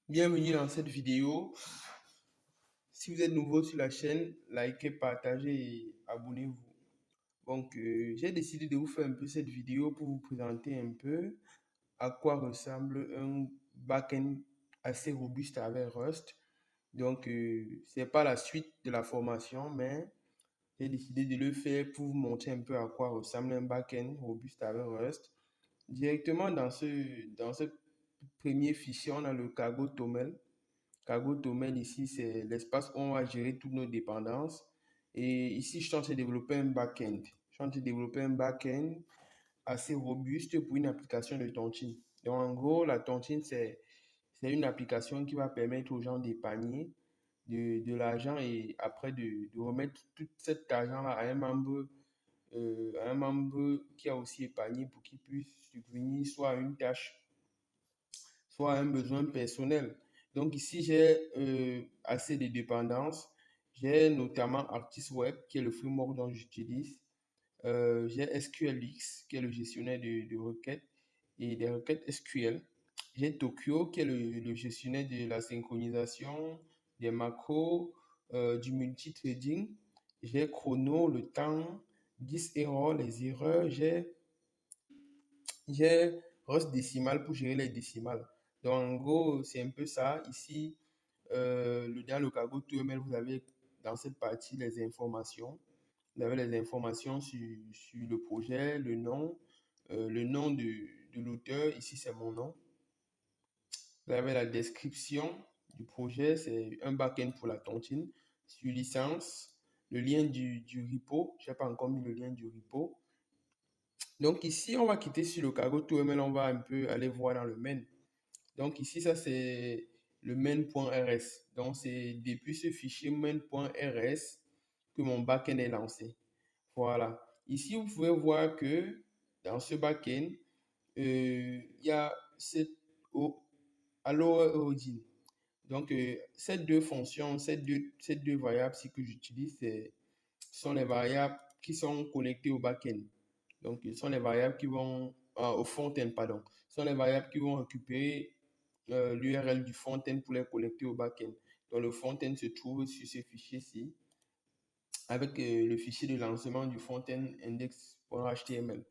Bienvenue dans cette vidéo. Si vous êtes nouveau sur la chaîne, likez, partagez et abonnez-vous. Donc, j'ai décidé de vous faire un peu cette vidéo pour vous présenter un peu à quoi ressemble un backend assez robuste avec Rust. Donc, c'est pas la suite de la formation, mais j'ai décidé de le faire pour vous montrer un peu à quoi ressemble un backend robuste avec Rust. Directement dans ce premier fichier, on a le cargo toml. Cargo domaine ici, c'est l'espace où on va gérer toutes nos dépendances. Et ici, je suis en train de développer un back-end. Je suis en train de développer un back-end assez robuste pour une application de tontine. Donc, en gros, la tontine, c'est une application qui va permettre aux gens d'épargner de l'argent et après de remettre tout cet argent-là à un membre qui a aussi épargné pour qu'il puisse subvenir soit à une tâche soit un besoin personnel. Donc ici, j'ai assez de dépendances. J'ai notamment ArtistWeb, qui est le framework dont j'utilise. J'ai SQLX, qui est le gestionnaire de requêtes et des requêtes SQL. J'ai Tokyo, qui est le gestionnaire de la synchronisation, des macros, du multithreading. J'ai Chrono, le temps, 10 erreurs, les erreurs. J'ai Rust Decimal pour gérer les décimales. Donc, en gros, c'est un peu ça. Ici, dans le cargo TML, vous avez dans cette partie les informations. Vous avez les informations sur le projet, le nom de l'auteur. Ici, c'est mon nom. Vous avez la description du projet. C'est un backend pour la tontine. Sur licence, le lien du repo. Je n'ai pas encore mis le lien du repo. Donc ici, on va quitter sur le cargo TOML, on va un peu aller voir dans le main. Donc ici, ça c'est le main.rs. Donc c'est depuis ce fichier main.rs que mon backend est lancé. Voilà. Ici, vous pouvez voir que dans ce backend, il y a cette allo origin. Donc ces deux fonctions, ces deux variables que j'utilise, sont les variables qui sont connectées au backend. Donc, ce sont les variables qui vont, au front-end, pardon. Ce sont les variables qui vont récupérer l'URL du front-end pour les connecter au back-end. Donc, le front-end se trouve sur ce fichier-ci avec le fichier de lancement du front-end index.html.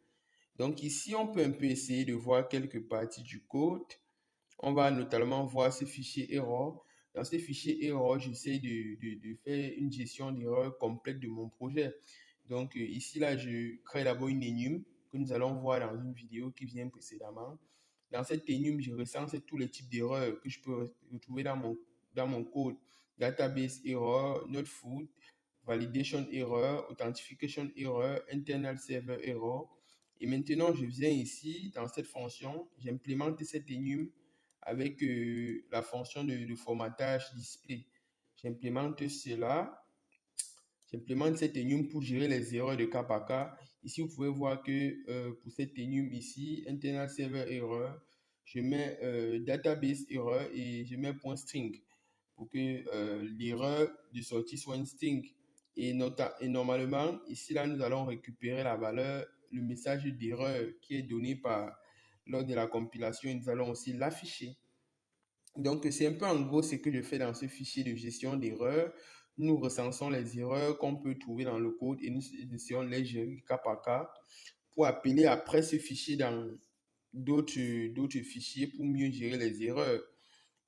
Donc, ici, on peut un peu essayer de voir quelques parties du code. On va notamment voir ce fichier error. Dans ce fichier error, j'essaie de faire une gestion d'erreur complète de mon projet. Donc ici, là, je crée d'abord une enum que nous allons voir dans une vidéo qui vient précédemment. Dans cette enum, je recense tous les types d'erreurs que je peux retrouver dans mon code. Database error, not food, validation error, authentication error, internal server error. Et maintenant, je viens ici, dans cette fonction, j'implémente cette enum avec la fonction de formatage display. J'implémente cela. J'implémente cette enum pour gérer les erreurs de cas par cas. Ici, vous pouvez voir que pour cette enum ici, internal server error, je mets database error et je mets point string pour que l'erreur de sortie soit une string. Et normalement, ici, là, nous allons récupérer la valeur, le message d'erreur qui est donné lors de la compilation et nous allons aussi l'afficher. Donc, c'est un peu en gros ce que je fais dans ce fichier de gestion d'erreurs. Nous recensons les erreurs qu'on peut trouver dans le code et nous essayons de les gérer cas par cas pour appeler après ce fichier dans d'autres fichiers pour mieux gérer les erreurs.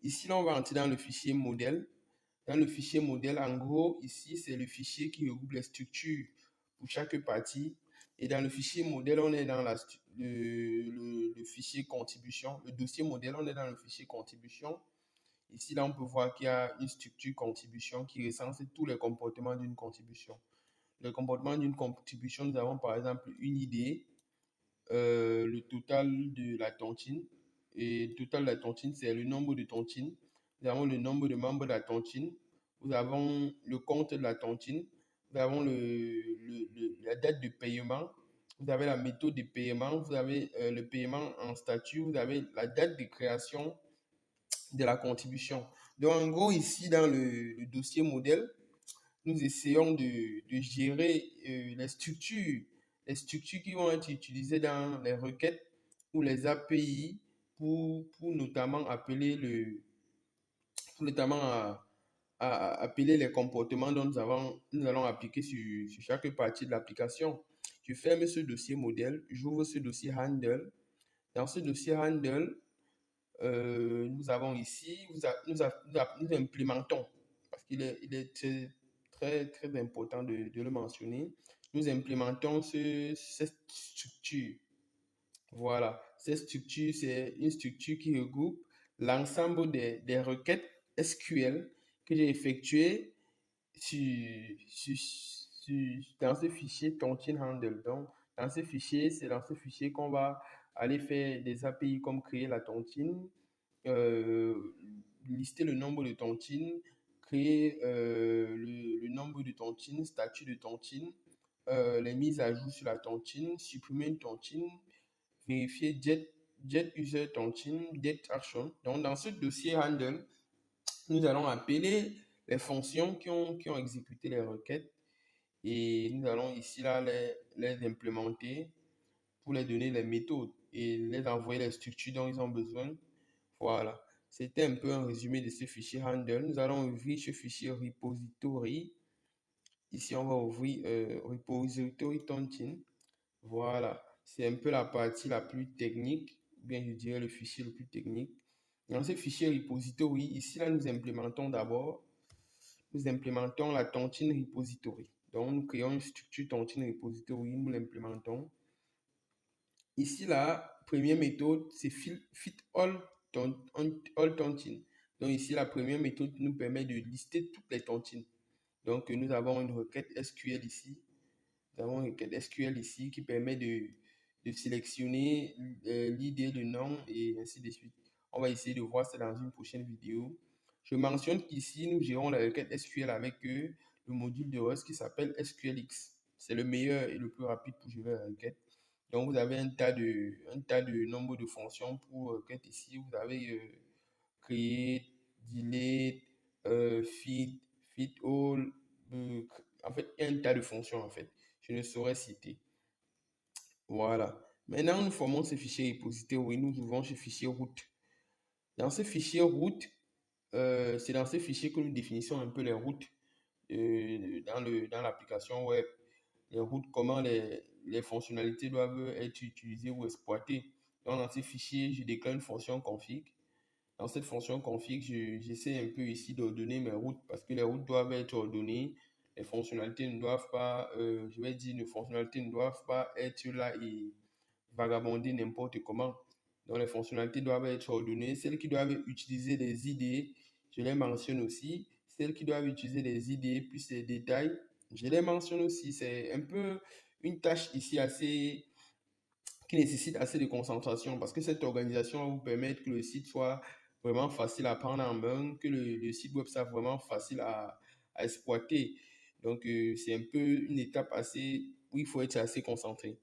Ici, là, on va entrer dans le fichier modèle. Dans le fichier modèle, en gros, ici, c'est le fichier qui regroupe les structures pour chaque partie. Et dans le fichier modèle, on est dans le fichier contribution. Le dossier modèle, on est dans le fichier contribution. Ici, là, on peut voir qu'il y a une structure contribution qui recense tous les comportements d'une contribution. Le comportement d'une contribution, nous avons par exemple une idée, le total de la tontine. Et le total de la tontine, c'est le nombre de tontines. Nous avons le nombre de membres de la tontine. Nous avons le compte de la tontine. Nous avons la date de paiement. Vous avez la méthode de paiement. Vous avez le paiement en statut. Vous avez la date de création de la contribution. Donc, en gros, ici, dans le dossier modèle, nous essayons de gérer les structures qui vont être utilisées dans les requêtes ou les API pour notamment appeler notamment à appeler les comportements dont nous allons appliquer sur chaque partie de l'application. Je ferme ce dossier modèle, j'ouvre ce dossier handle. Dans ce dossier handle, nous avons ici, nous implémentons, parce qu'il est très important de le mentionner, nous implémentons cette structure. Voilà, cette structure, c'est une structure qui regroupe l'ensemble des requêtes SQL que j'ai effectuées dans ce fichier Tontine Handle. Donc, dans ce fichier, c'est dans ce fichier qu'on va aller faire des API comme créer la tontine, lister le nombre de tontines, créer le nombre de tontines, statut de tontine, les mises à jour sur la tontine, supprimer une tontine, vérifier get user tontine, get action. Donc, dans ce dossier handle, nous allons appeler les fonctions qui ont exécuté les requêtes et nous allons ici là les implémenter pour les donner les méthodes et les envoyer les structures dont ils ont besoin. Voilà, c'était un peu un résumé de ce fichier handle. Nous allons ouvrir ce fichier repository. Ici, on va ouvrir repository tontine. Voilà, c'est un peu la partie la plus technique, bien je dirais le fichier le plus technique. Dans ce fichier repository, ici là, nous implémentons la tontine repository. Donc, nous créons une structure tontine repository, nous l'implémentons. Ici là, première méthode, c'est fit all tontine. Donc ici, la première méthode nous permet de lister toutes les tontines. Donc, nous avons une requête SQL ici. Nous avons une requête SQL ici qui permet de sélectionner l'ID, le nom et ainsi de suite. On va essayer de voir ça dans une prochaine vidéo. Je mentionne qu'ici, nous gérons la requête SQL avec le module de REST qui s'appelle SQLX. C'est le meilleur et le plus rapide pour gérer la requête. Donc, vous avez un tas de nombre de fonctions pour requête ici. Vous avez create, delete, fit all. En fait, il y a un tas de fonctions en fait. Je ne saurais citer. Voilà. Maintenant, nous formons ce fichier repository. Nous ouvrons ce fichier route. Dans ce fichier route, c'est dans ce fichier que nous définissons un peu les routes dans l'application web. Les routes, comment les fonctionnalités doivent être utilisées ou exploitées. Donc, dans ce fichier, je déclare une fonction config. Dans cette fonction config, j'essaie un peu ici d'ordonner mes routes parce que les routes doivent être ordonnées. Les fonctionnalités ne doivent pas, je vais dire, les fonctionnalités ne doivent pas être là et vagabonder n'importe comment. Donc, les fonctionnalités doivent être ordonnées. Celles qui doivent utiliser des idées, je les mentionne aussi. Celles qui doivent utiliser des idées plus les détails, je les mentionne aussi. C'est un peu une tâche ici qui nécessite assez de concentration parce que cette organisation va vous permettre que le site soit vraiment facile à prendre en main, que le site web soit vraiment facile à exploiter. Donc, c'est un peu une étape où il faut être assez concentré.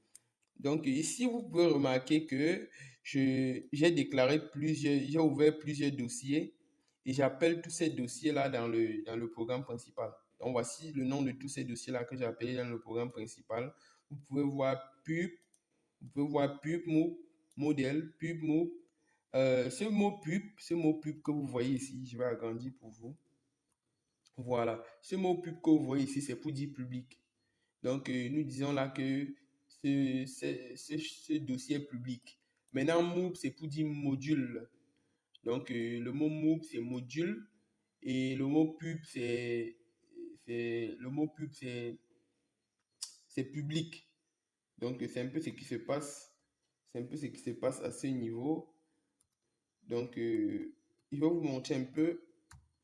Donc, ici, vous pouvez remarquer que j'ai ouvert plusieurs dossiers et j'appelle tous ces dossiers-là dans le programme principal. Donc, voici le nom de tous ces dossiers-là que j'ai appelés dans le programme principal. Vous pouvez voir pub, modèle, pub, move. Ce mot pub que vous voyez ici, je vais agrandir pour vous. Voilà. Ce mot pub que vous voyez ici, c'est pour dire public. Donc, nous disons là que ce dossier est public. Maintenant, move, c'est pour dire module. Donc, le mot move, c'est module. Et le mot pub, c'est public. Donc, c'est un peu ce qui se passe. C'est un peu ce qui se passe à ce niveau. Donc, je vais vous montrer un peu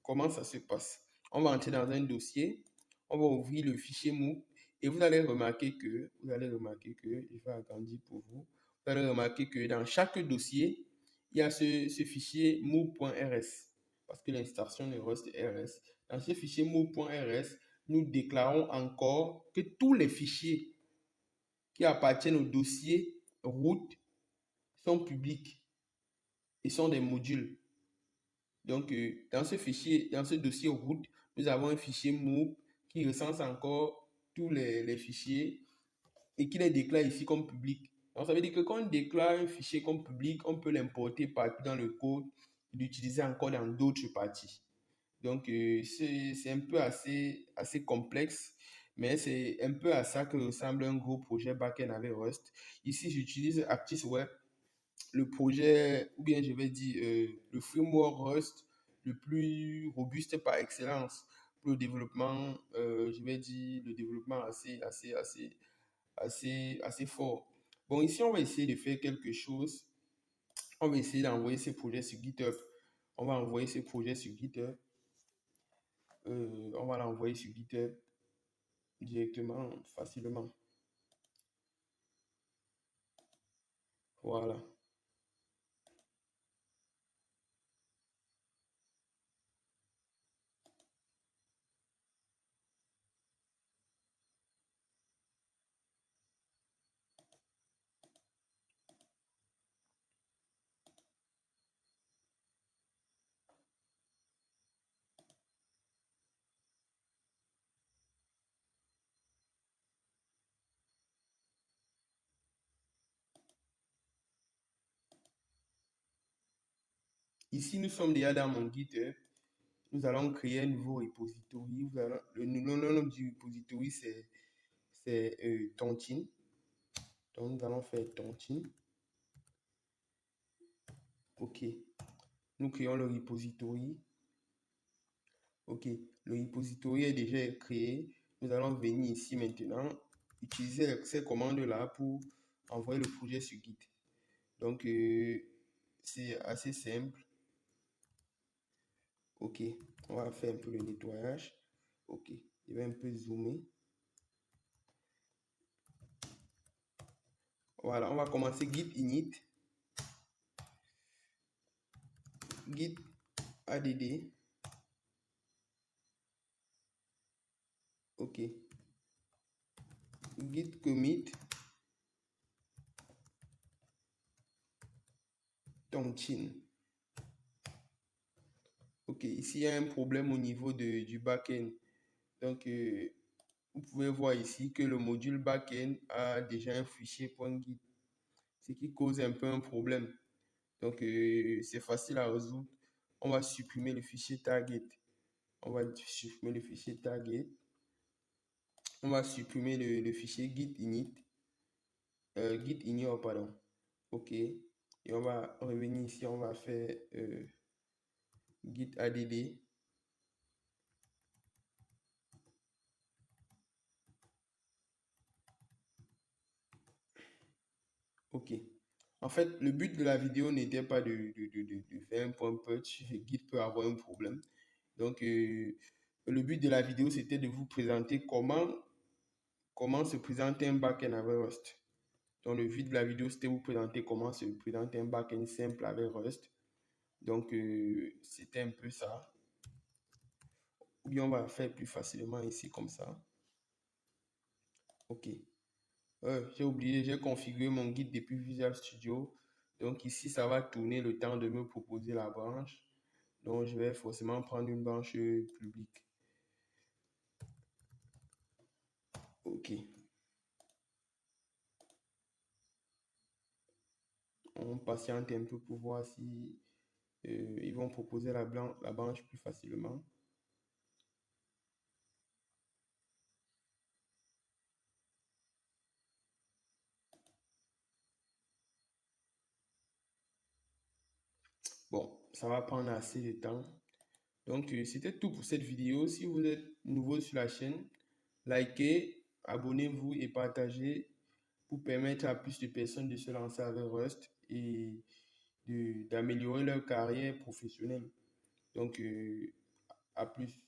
comment ça se passe. On va entrer dans un dossier. On va ouvrir le fichier move. Et vous allez remarquer que, je vais agrandir pour vous. Vous allez remarquer que dans chaque dossier, il y a ce fichier move.rs. Parce que l'installation de REST RS. Dans ce fichier move.rs, nous déclarons encore que tous les fichiers qui appartiennent au dossier route sont publics et sont des modules. Donc, dans ce dossier route, nous avons un fichier move qui recense encore tous les fichiers et qui les déclare ici comme public. Donc, ça veut dire que quand on déclare un fichier comme public, on peut l'importer partout dans le code et l'utiliser encore dans d'autres parties. Donc, c'est un peu assez complexe, mais c'est un peu à ça que ressemble un gros projet backend avec Rust. Ici, j'utilise ActiveWeb, le projet, ou bien je vais dire le framework Rust le plus robuste par excellence pour le développement, je vais dire le développement assez fort. Bon, ici, on va essayer de faire quelque chose. On va essayer d'envoyer ces projets sur GitHub. On va envoyer ces projets sur GitHub. On va l'envoyer sur GitHub directement, facilement. Voilà. Ici, nous sommes déjà dans mon GitHub. Nous allons créer un nouveau repository. Le nom du repository, c'est Tontine. Donc, nous allons faire Tontine. OK. Nous créons le repository. OK. Le repository est déjà créé. Nous allons venir ici maintenant, utiliser ces commandes-là pour envoyer le projet sur Git. Donc, c'est assez simple. OK. On va faire un peu le nettoyage. OK. Je vais un peu zoomer. Voilà, on va commencer git init, git add, ok, git commit, Tontine. Ok, ici il y a un problème au niveau du backend. Donc, vous pouvez voir ici que le module backend a déjà un fichier .git, ce qui cause un peu un problème. Donc, c'est facile à résoudre. On va supprimer le fichier target. On va supprimer le fichier target. On va supprimer le fichier git init. Git ignore, pardon. OK. Et on va revenir ici, on va faire git add. OK. En fait, le but de la vidéo n'était pas de faire un point punch. Git peut avoir un problème. Donc, le but de la vidéo, c'était de vous présenter comment se présente un backend avec Rust. Donc, le but de la vidéo, c'était vous présenter comment se présente un backend simple avec Rust. Donc, c'était un peu ça. Ou bien on va faire plus facilement ici, comme ça. OK. J'ai oublié, j'ai configuré mon guide depuis Visual Studio. Donc ici, ça va tourner le temps de me proposer la branche. Donc je vais forcément prendre une branche publique. OK. On patiente un peu pour voir si ils vont proposer la branche plus facilement. Bon, ça va prendre assez de temps. Donc, c'était tout pour cette vidéo. Si vous êtes nouveau sur la chaîne, likez, abonnez-vous et partagez pour permettre à plus de personnes de se lancer avec Rust et d'améliorer leur carrière professionnelle. Donc, à plus.